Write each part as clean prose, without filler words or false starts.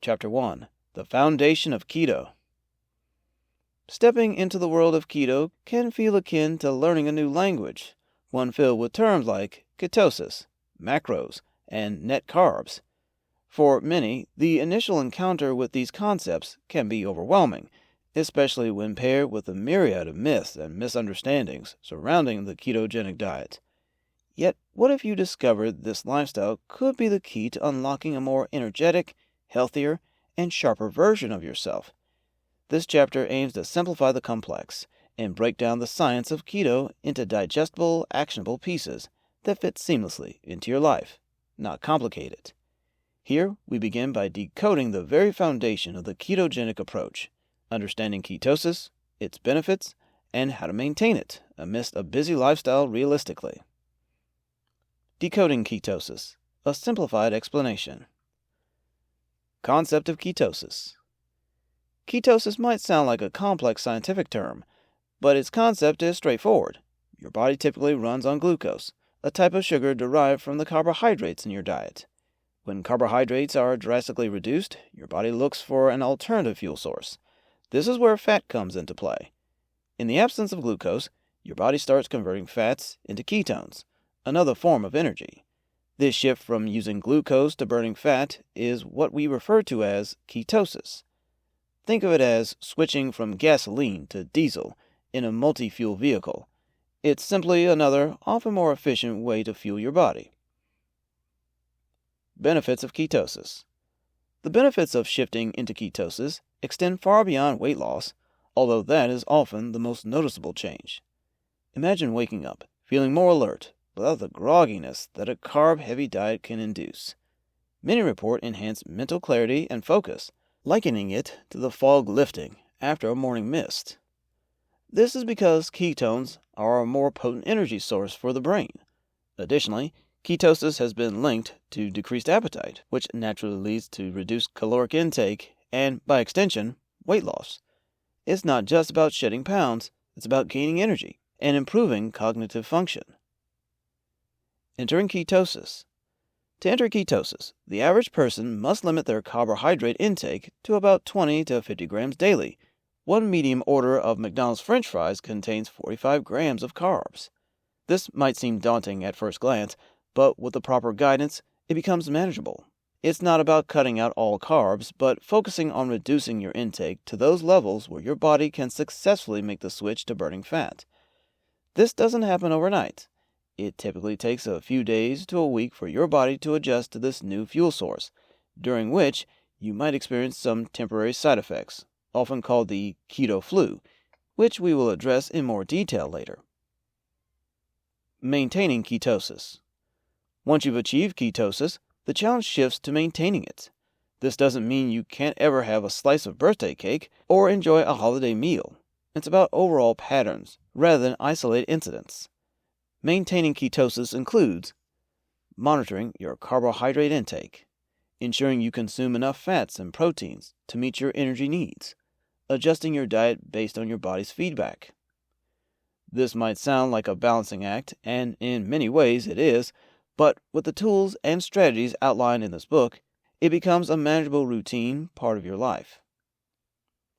Chapter 1: The Foundation of Keto. Stepping into the world of keto can feel akin to learning a new language, one filled with terms like ketosis, macros, and net carbs. For many, the initial encounter with these concepts can be overwhelming, especially when paired with a myriad of myths and misunderstandings surrounding the ketogenic diet. Yet, what if you discovered this lifestyle could be the key to unlocking a more energetic, healthier, and sharper version of yourself? This chapter aims to simplify the complex and break down the science of keto into digestible, actionable pieces that fit seamlessly into your life, not complicate it. Here, we begin by decoding the very foundation of the ketogenic approach, understanding ketosis, its benefits, and how to maintain it amidst a busy lifestyle realistically. Decoding ketosis, a simplified explanation. Concept of ketosis. Ketosis might sound like a complex scientific term, but its concept is straightforward. Your body typically runs on glucose, a type of sugar derived from the carbohydrates in your diet. When carbohydrates are drastically reduced, your body looks for an alternative fuel source. This is where fat comes into play. In the absence of glucose, your body starts converting fats into ketones, another form of energy. This shift from using glucose to burning fat is what we refer to as ketosis. Think of it as switching from gasoline to diesel in a multi-fuel vehicle. It's simply another, often more efficient way to fuel your body. Benefits of ketosis. The benefits of shifting into ketosis extend far beyond weight loss, although that is often the most noticeable change. Imagine waking up, feeling more alert, without the grogginess that a carb-heavy diet can induce. Many report enhanced mental clarity and focus, likening it to the fog lifting after a morning mist. This is because ketones are a more potent energy source for the brain. Additionally, ketosis has been linked to decreased appetite, which naturally leads to reduced caloric intake and, by extension, weight loss. It's not just about shedding pounds, it's about gaining energy and improving cognitive function. Entering ketosis. To enter ketosis, the average person must limit their carbohydrate intake to about 20 to 50 grams daily. One medium order of McDonald's French fries contains 45 grams of carbs. This might seem daunting at first glance, but with the proper guidance, it becomes manageable. It's not about cutting out all carbs, but focusing on reducing your intake to those levels where your body can successfully make the switch to burning fat. This doesn't happen overnight. It typically takes a few days to a week for your body to adjust to this new fuel source, during which you might experience some temporary side effects, often called the keto flu, which we will address in more detail later. Maintaining ketosis. Once you've achieved ketosis, the challenge shifts to maintaining it. This doesn't mean you can't ever have a slice of birthday cake or enjoy a holiday meal. It's about overall patterns rather than isolated incidents. Maintaining ketosis includes monitoring your carbohydrate intake, ensuring you consume enough fats and proteins to meet your energy needs, adjusting your diet based on your body's feedback. This might sound like a balancing act, and in many ways it is, but with the tools and strategies outlined in this book, it becomes a manageable routine part of your life.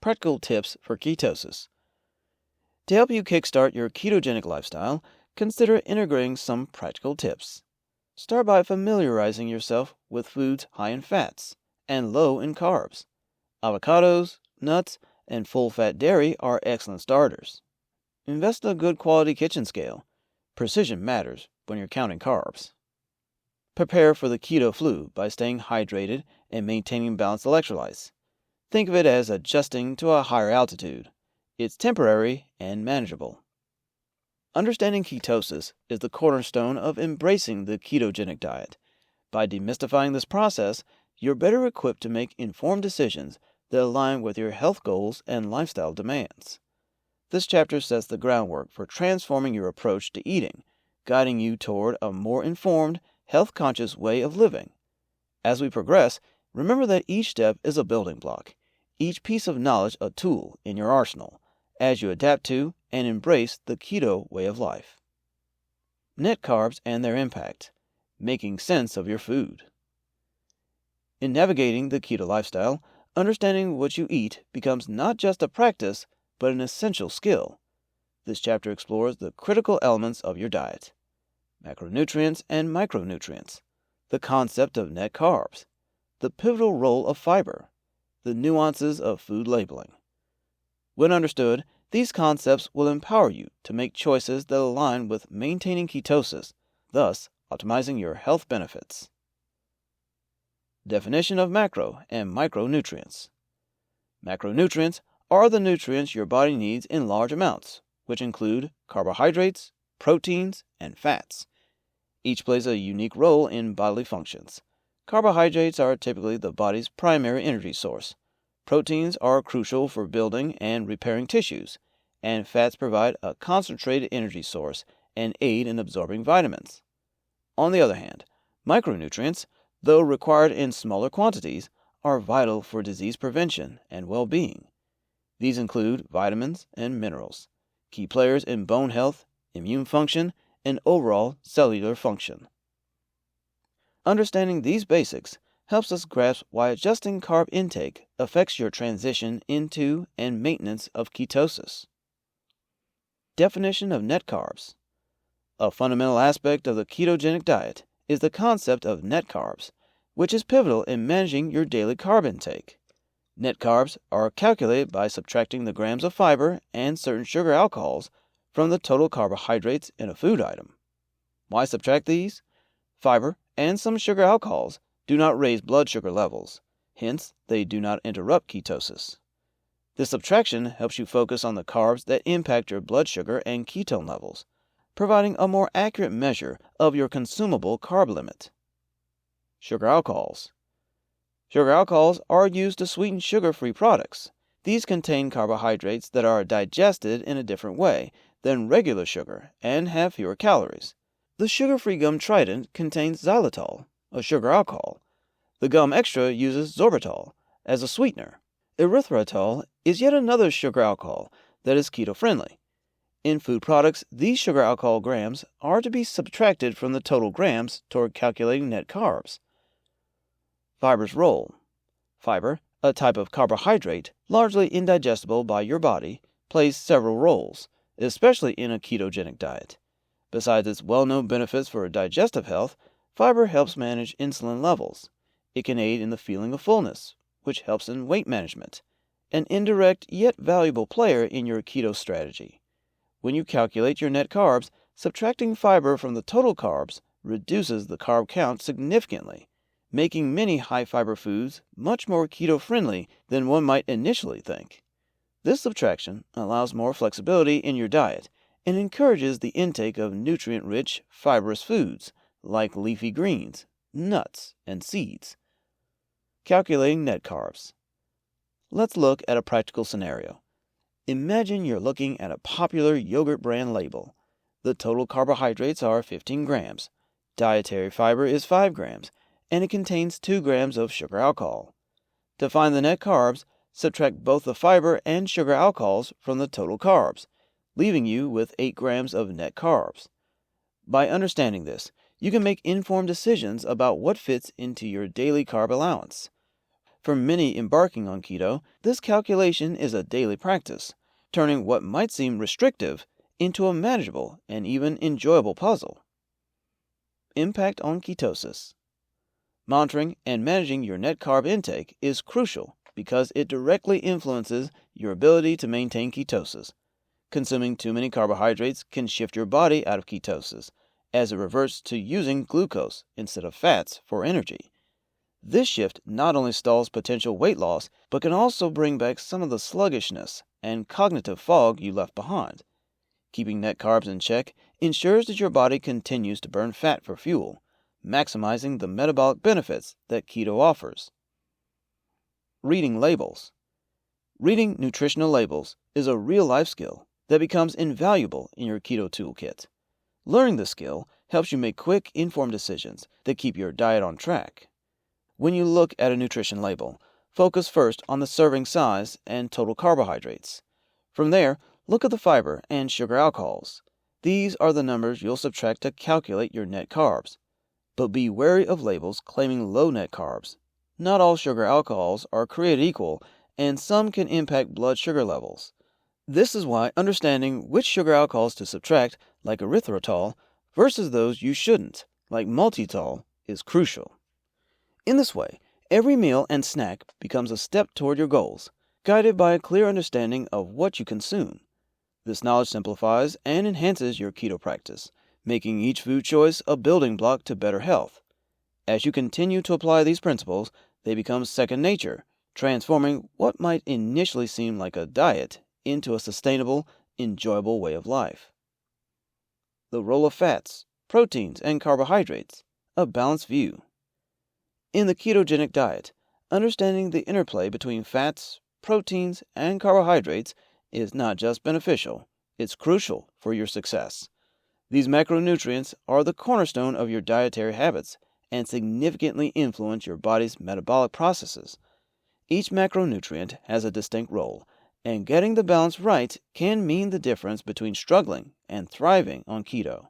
Practical tips for ketosis. To help you kickstart your ketogenic lifestyle, consider integrating some practical tips. Start by familiarizing yourself with foods high in fats and low in carbs. Avocados, nuts, and full-fat dairy are excellent starters. Invest in a good quality kitchen scale. Precision matters when you're counting carbs. Prepare for the keto flu by staying hydrated and maintaining balanced electrolytes. Think of it as adjusting to a higher altitude. It's temporary and manageable. Understanding ketosis is the cornerstone of embracing the ketogenic diet. By demystifying this process, you're better equipped to make informed decisions that align with your health goals and lifestyle demands. This chapter sets the groundwork for transforming your approach to eating, guiding you toward a more informed, health-conscious way of living. As we progress, remember that each step is a building block, each piece of knowledge a tool in your arsenal, as you adapt to and embrace the keto way of life. Net carbs and their impact. Making sense of your food. In navigating the keto lifestyle, understanding what you eat becomes not just a practice, but an essential skill. This chapter explores the critical elements of your diet: macronutrients and micronutrients, the concept of net carbs, the pivotal role of fiber, the nuances of food labeling. When understood, these concepts will empower you to make choices that align with maintaining ketosis, thus optimizing your health benefits. Definition of macro and micronutrients. Macronutrients are the nutrients your body needs in large amounts, which include carbohydrates, proteins, and fats. Each plays a unique role in bodily functions. Carbohydrates are typically the body's primary energy source. Proteins are crucial for building and repairing tissues, and fats provide a concentrated energy source and aid in absorbing vitamins. On the other hand, micronutrients, though required in smaller quantities, are vital for disease prevention and well-being. These include vitamins and minerals, key players in bone health, immune function, and overall cellular function. Understanding these basics helps us grasp why adjusting carb intake affects your transition into and maintenance of ketosis. Definition of net carbs. A fundamental aspect of the ketogenic diet is the concept of net carbs, which is pivotal in managing your daily carb intake. Net carbs are calculated by subtracting the grams of fiber and certain sugar alcohols from the total carbohydrates in a food item. Why subtract these? Fiber and some sugar alcohols do not raise blood sugar levels, hence they do not interrupt ketosis. This subtraction helps you focus on the carbs that impact your blood sugar and ketone levels, providing a more accurate measure of your consumable carb limit. Sugar alcohols. Sugar alcohols are used to sweeten sugar-free products. These contain carbohydrates that are digested in a different way than regular sugar and have fewer calories. The sugar-free gum Trident contains xylitol, a sugar alcohol. The gum extra uses sorbitol as a sweetener. Erythritol is yet another sugar alcohol that is keto-friendly. In food products, these sugar alcohol grams are to be subtracted from the total grams toward calculating net carbs. Fiber's role. Fiber, a type of carbohydrate largely indigestible by your body, plays several roles, especially in a ketogenic diet. Besides its well-known benefits for digestive health, fiber helps manage insulin levels. It can aid in the feeling of fullness, which helps in weight management, an indirect yet valuable player in your keto strategy. When you calculate your net carbs, subtracting fiber from the total carbs reduces the carb count significantly, making many high-fiber foods much more keto-friendly than one might initially think. This subtraction allows more flexibility in your diet and encourages the intake of nutrient-rich, fibrous foods like leafy greens, nuts, and seeds. Calculating net carbs. Let's look at a practical scenario. Imagine you're looking at a popular yogurt brand label. The total carbohydrates are 15 grams, dietary fiber is 5 grams, and it contains 2 grams of sugar alcohol. To find the net carbs, subtract both the fiber and sugar alcohols from the total carbs, leaving you with 8 grams of net carbs. By understanding this, you can make informed decisions about what fits into your daily carb allowance. For many embarking on keto, this calculation is a daily practice, turning what might seem restrictive into a manageable and even enjoyable puzzle. Impact on ketosis. Monitoring and managing your net carb intake is crucial because it directly influences your ability to maintain ketosis. Consuming too many carbohydrates can shift your body out of ketosis, as it reverts to using glucose instead of fats for energy. This shift not only stalls potential weight loss, but can also bring back some of the sluggishness and cognitive fog you left behind. Keeping net carbs in check ensures that your body continues to burn fat for fuel, maximizing the metabolic benefits that keto offers. Reading labels. Reading nutritional labels is a real-life skill that becomes invaluable in your keto toolkit. Learning this skill helps you make quick, informed decisions that keep your diet on track. When you look at a nutrition label, focus first on the serving size and total carbohydrates. From there, look at the fiber and sugar alcohols. These are the numbers you'll subtract to calculate your net carbs. But be wary of labels claiming low net carbs. Not all sugar alcohols are created equal, and some can impact blood sugar levels. This is why understanding which sugar alcohols to subtract, like erythritol, versus those you shouldn't, like maltitol, is crucial. In this way, every meal and snack becomes a step toward your goals, guided by a clear understanding of what you consume. This knowledge simplifies and enhances your keto practice, making each food choice a building block to better health. As you continue to apply these principles, they become second nature, transforming what might initially seem like a diet into a sustainable, enjoyable way of life. The role of fats, proteins, and carbohydrates, a balanced view. In the ketogenic diet, understanding the interplay between fats, proteins, and carbohydrates is not just beneficial, it's crucial for your success. These macronutrients are the cornerstone of your dietary habits and significantly influence your body's metabolic processes. Each macronutrient has a distinct role, and getting the balance right can mean the difference between struggling and thriving on keto.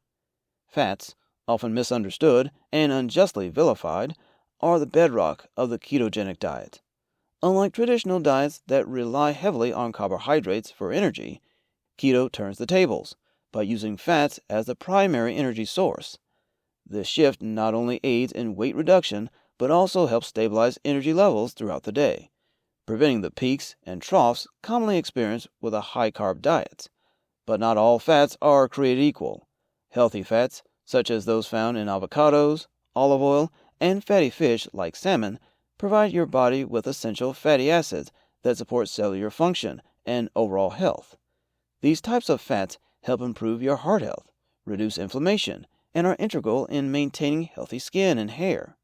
Fats, often misunderstood and unjustly vilified, are the bedrock of the ketogenic diet. Unlike traditional diets that rely heavily on carbohydrates for energy, keto turns the tables by using fats as the primary energy source. This shift not only aids in weight reduction, but also helps stabilize energy levels throughout the day, preventing the peaks and troughs commonly experienced with a high-carb diet. But not all fats are created equal. Healthy fats, such as those found in avocados, olive oil, and fatty fish like salmon, provide your body with essential fatty acids that support cellular function and overall health. These types of fats help improve your heart health, reduce inflammation, and are integral in maintaining healthy skin and hair.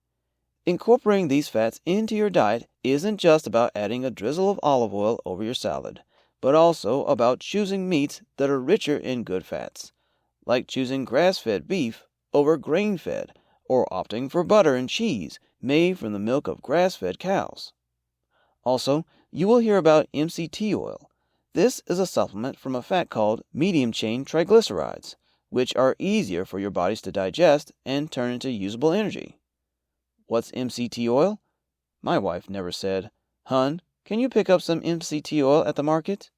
Incorporating these fats into your diet isn't just about adding a drizzle of olive oil over your salad, but also about choosing meats that are richer in good fats, like choosing grass-fed beef over grain-fed, or opting for butter and cheese made from the milk of grass-fed cows. Also, you will hear about MCT oil. This is a supplement from a fat called medium-chain triglycerides, which are easier for your bodies to digest and turn into usable energy. What's MCT oil? My wife never said, "Hun, can you pick up some MCT oil at the market?"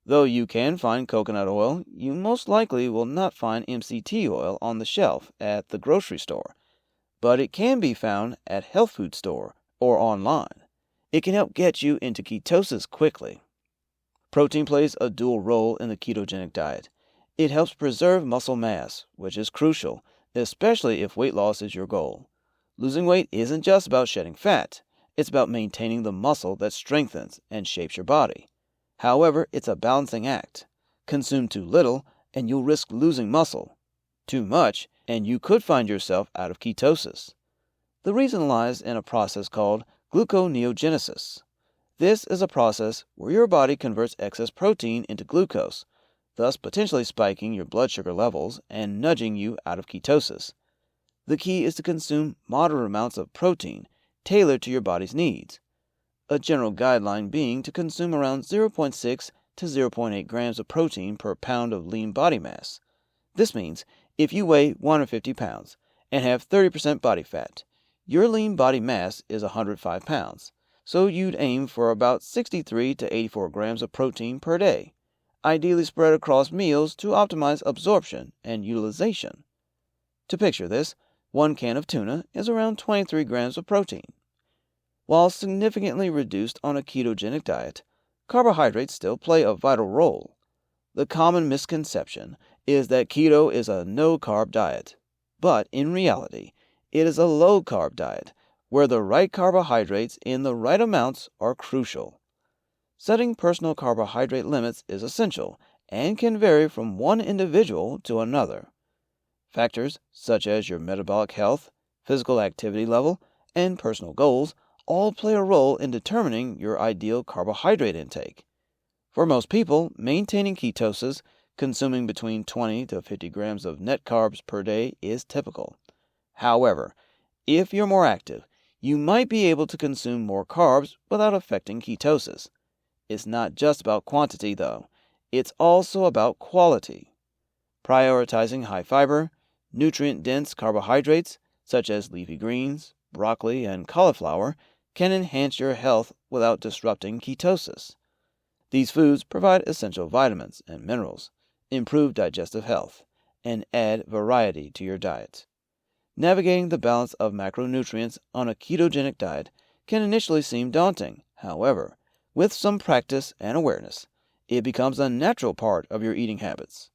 Though you can find coconut oil, you most likely will not find MCT oil on the shelf at the grocery store, but it can be found at health food store or online. It can help get you into ketosis quickly. Protein plays a dual role in the ketogenic diet. It helps preserve muscle mass, which is crucial, especially if weight loss is your goal. Losing weight isn't just about shedding fat, it's about maintaining the muscle that strengthens and shapes your body. However, it's a balancing act. Consume too little, and you'll risk losing muscle. Too much, and you could find yourself out of ketosis. The reason lies in a process called gluconeogenesis. This is a process where your body converts excess protein into glucose, thus potentially spiking your blood sugar levels and nudging you out of ketosis. The key is to consume moderate amounts of protein tailored to your body's needs. A general guideline being to consume around 0.6 to 0.8 grams of protein per pound of lean body mass. This means if you weigh 150 pounds and have 30% body fat, your lean body mass is 105 pounds, so you'd aim for about 63 to 84 grams of protein per day, ideally spread across meals to optimize absorption and utilization. To picture this, 1 can of tuna is around 23 grams of protein. While significantly reduced on a ketogenic diet, carbohydrates still play a vital role. The common misconception is that keto is a no-carb diet, but in reality, it is a low-carb diet where the right carbohydrates in the right amounts are crucial. Setting personal carbohydrate limits is essential and can vary from one individual to another. Factors such as your metabolic health, physical activity level, and personal goals all play a role in determining your ideal carbohydrate intake. For most people, maintaining ketosis, consuming between 20 to 50 grams of net carbs per day is typical. However, if you're more active, you might be able to consume more carbs without affecting ketosis. It's not just about quantity, though. It's also about quality. Prioritizing high fiber, nutrient-dense carbohydrates, such as leafy greens, broccoli, and cauliflower, can enhance your health without disrupting ketosis. These foods provide essential vitamins and minerals, improve digestive health, and add variety to your diet. Navigating the balance of macronutrients on a ketogenic diet can initially seem daunting. However, with some practice and awareness, it becomes a natural part of your eating habits.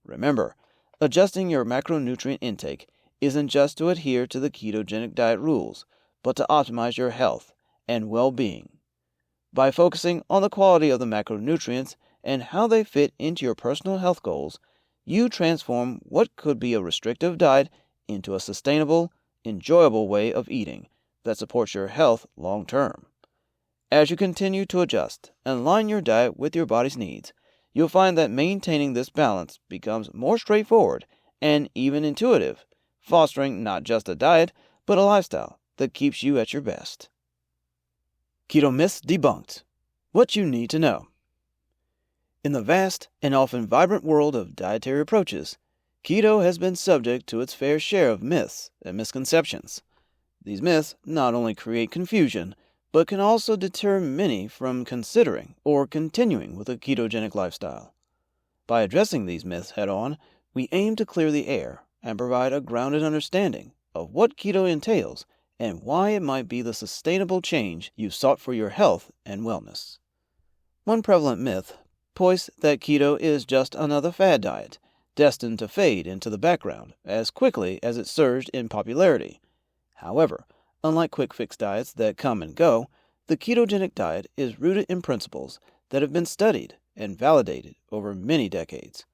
Remember, adjusting your macronutrient intake isn't just to adhere to the ketogenic diet rules, but to optimize your health and well-being. By focusing on the quality of the macronutrients and how they fit into your personal health goals, you transform what could be a restrictive diet into a sustainable, enjoyable way of eating that supports your health long term. As you continue to adjust and align your diet with your body's needs, you'll find that maintaining this balance becomes more straightforward and even intuitive, fostering not just a diet, but a lifestyle that keeps you at your best. Keto myths debunked. What you need to know. In the vast and often vibrant world of dietary approaches, keto has been subject to its fair share of myths and misconceptions. These myths not only create confusion, but can also deter many from considering or continuing with a ketogenic lifestyle. By addressing these myths head-on, we aim to clear the air and provide a grounded understanding of what keto entails and why it might be the sustainable change you sought for your health and wellness. One prevalent myth posits that keto is just another fad diet, destined to fade into the background as quickly as it surged in popularity. However, unlike quick-fix diets that come and go, the ketogenic diet is rooted in principles that have been studied and validated over many decades.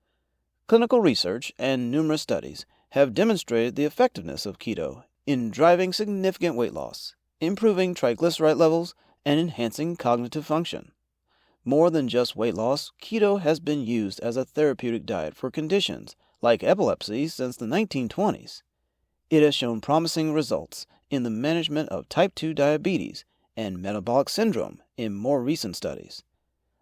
Clinical research and numerous studies have demonstrated the effectiveness of keto in driving significant weight loss, improving triglyceride levels, and enhancing cognitive function. More than just weight loss, keto has been used as a therapeutic diet for conditions like epilepsy since the 1920s. It has shown promising results in the management of type 2 diabetes and metabolic syndrome in more recent studies.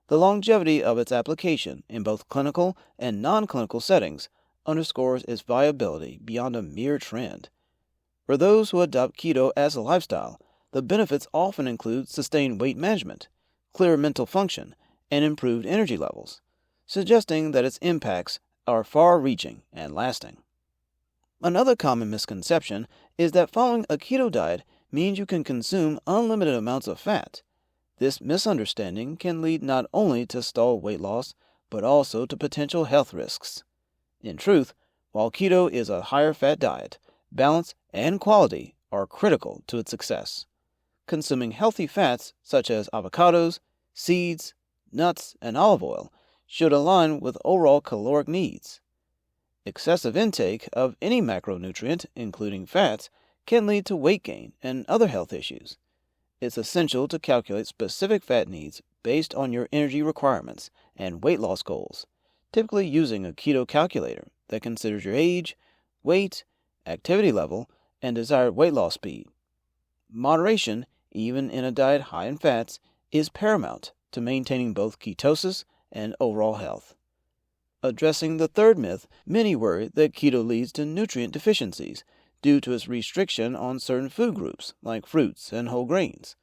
The longevity of its application in both clinical and non-clinical settings underscores its viability beyond a mere trend. For those who adopt keto as a lifestyle, the benefits often include sustained weight management, clear mental function, and improved energy levels, suggesting that its impacts are far-reaching and lasting. Another common misconception is that following a keto diet means you can consume unlimited amounts of fat. This misunderstanding can lead not only to stalled weight loss, but also to potential health risks. In truth, while keto is a higher-fat diet, balance and quality are critical to its success. Consuming healthy fats such as avocados, seeds, nuts, and olive oil should align with overall caloric needs. Excessive intake of any macronutrient, including fats, can lead to weight gain and other health issues. It's essential to calculate specific fat needs based on your energy requirements and weight loss goals, typically using a keto calculator that considers your age, weight, activity level, and desired weight loss speed. Moderation, even in a diet high in fats, is paramount to maintaining both ketosis and overall health. Addressing the third myth, many worry that keto leads to nutrient deficiencies due to its restriction on certain food groups like fruits and whole grains.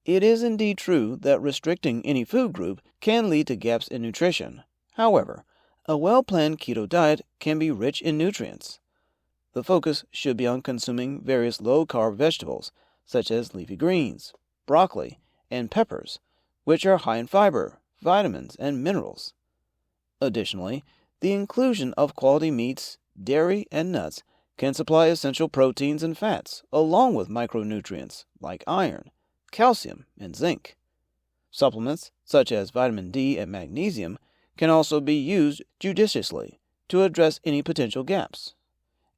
It is indeed true that restricting any food group can lead to gaps in nutrition. However, a well-planned keto diet can be rich in nutrients. The focus should be on consuming various low-carb vegetables such as leafy greens, broccoli, and peppers, which are high in fiber, vitamins, and minerals. Additionally, the inclusion of quality meats, dairy, and nuts can supply essential proteins and fats, along with micronutrients like iron, calcium, and zinc. Supplements such as vitamin D and magnesium can also be used judiciously to address any potential gaps.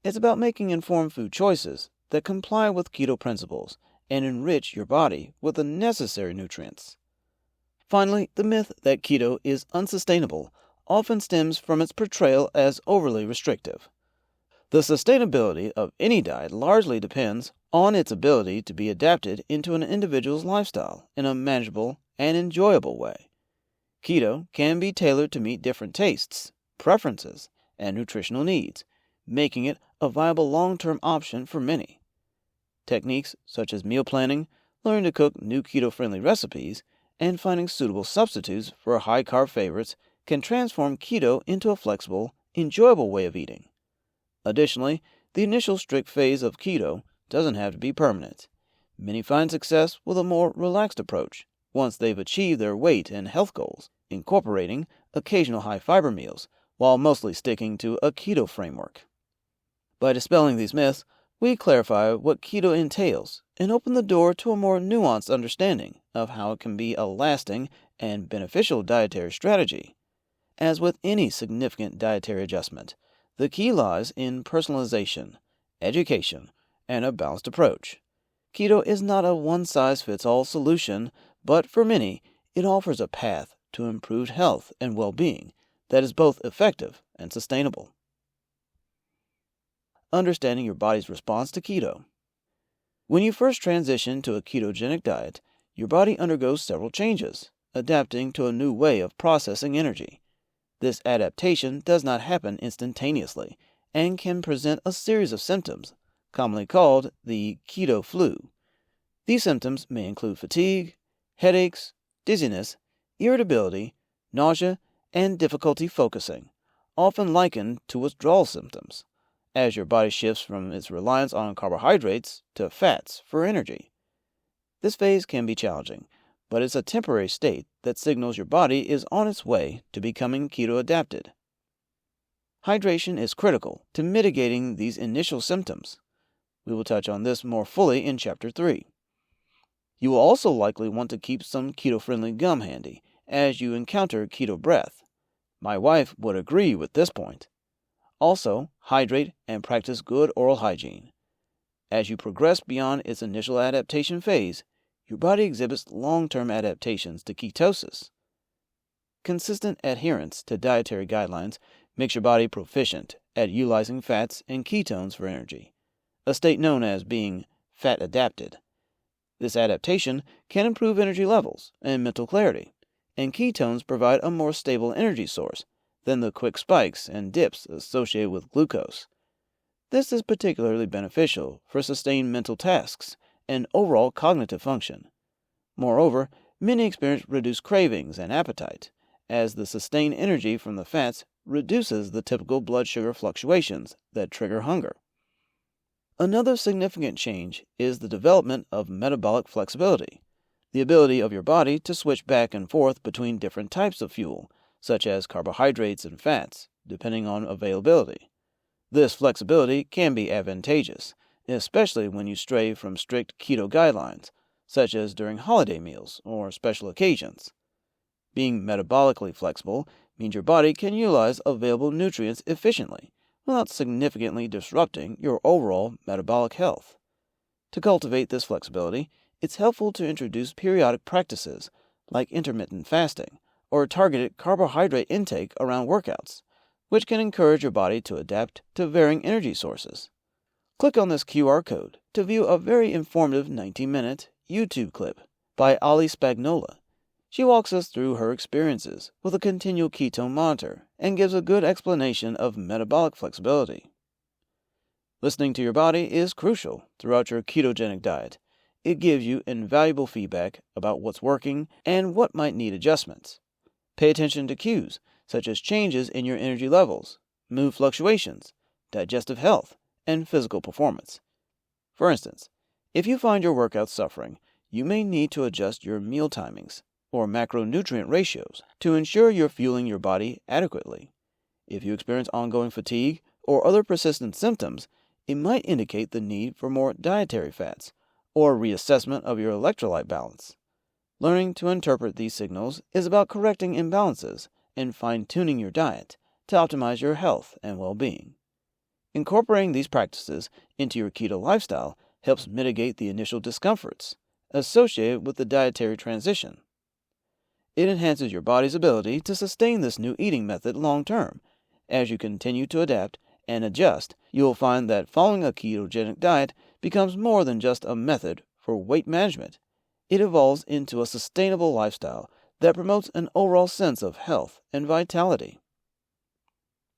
It's about making informed food choices that comply with keto principles and enrich your body with the necessary nutrients. Finally, the myth that keto is unsustainable often stems from its portrayal as overly restrictive. The sustainability of any diet largely depends on its ability to be adapted into an individual's lifestyle in a manageable and enjoyable way. Keto can be tailored to meet different tastes, preferences, and nutritional needs, making it a viable long-term option for many. Techniques such as meal planning, learning to cook new keto-friendly recipes, and finding suitable substitutes for high-carb favorites can transform keto into a flexible, enjoyable way of eating. Additionally, the initial strict phase of keto doesn't have to be permanent. Many find success with a more relaxed approach once they've achieved their weight and health goals, incorporating occasional high-fiber meals while mostly sticking to a keto framework. By dispelling these myths, we clarify what keto entails and open the door to a more nuanced understanding of how it can be a lasting and beneficial dietary strategy. As with any significant dietary adjustment, the key lies in personalization, education, and a balanced approach. Keto is not a one-size-fits-all solution, but for many, it offers a path to improved health and well-being that is both effective and sustainable. Understanding your body's response to keto. When you first transition to a ketogenic diet, your body undergoes several changes, adapting to a new way of processing energy. This adaptation does not happen instantaneously and can present a series of symptoms, commonly called the keto flu. These symptoms may include fatigue, headaches, dizziness, irritability, nausea, and difficulty focusing, often likened to withdrawal symptoms, as your body shifts from its reliance on carbohydrates to fats for energy. This phase can be challenging, but it's a temporary state that signals your body is on its way to becoming keto-adapted. Hydration is critical to mitigating these initial symptoms. We will touch on this more fully in Chapter 3. You will also likely want to keep some keto-friendly gum handy as you encounter keto breath. My wife would agree with this point. Also, hydrate and practice good oral hygiene. As you progress beyond its initial adaptation phase, your body exhibits long-term adaptations to ketosis. Consistent adherence to dietary guidelines makes your body proficient at utilizing fats and ketones for energy, a state known as being fat-adapted. This adaptation can improve energy levels and mental clarity, and ketones provide a more stable energy source than the quick spikes and dips associated with glucose. This is particularly beneficial for sustained mental tasks and overall cognitive function. Moreover, many experience reduced cravings and appetite, as the sustained energy from the fats reduces the typical blood sugar fluctuations that trigger hunger. Another significant change is the development of metabolic flexibility, the ability of your body to switch back and forth between different types of fuel, such as carbohydrates and fats, depending on availability. This flexibility can be advantageous, especially when you stray from strict keto guidelines, such as during holiday meals or special occasions. Being metabolically flexible means your body can utilize available nutrients efficiently without significantly disrupting your overall metabolic health. To cultivate this flexibility, it's helpful to introduce periodic practices like intermittent fasting or targeted carbohydrate intake around workouts, which can encourage your body to adapt to varying energy sources. Click on this QR code to view a very informative 19-minute YouTube clip by Ali Spagnola. She walks us through her experiences with a continual ketone monitor and gives a good explanation of metabolic flexibility. Listening to your body is crucial throughout your ketogenic diet. It gives you invaluable feedback about what's working and what might need adjustments. Pay attention to cues such as changes in your energy levels, mood fluctuations, digestive health, and physical performance. For instance, if you find your workouts suffering, you may need to adjust your meal timings or macronutrient ratios to ensure you're fueling your body adequately. If you experience ongoing fatigue or other persistent symptoms, it might indicate the need for more dietary fats or a reassessment of your electrolyte balance. Learning to interpret these signals is about correcting imbalances and fine-tuning your diet to optimize your health and well-being. Incorporating these practices into your keto lifestyle helps mitigate the initial discomforts associated with the dietary transition. It enhances your body's ability to sustain this new eating method long-term. As you continue to adapt and adjust, you will find that following a ketogenic diet becomes more than just a method for weight management. It evolves into a sustainable lifestyle that promotes an overall sense of health and vitality.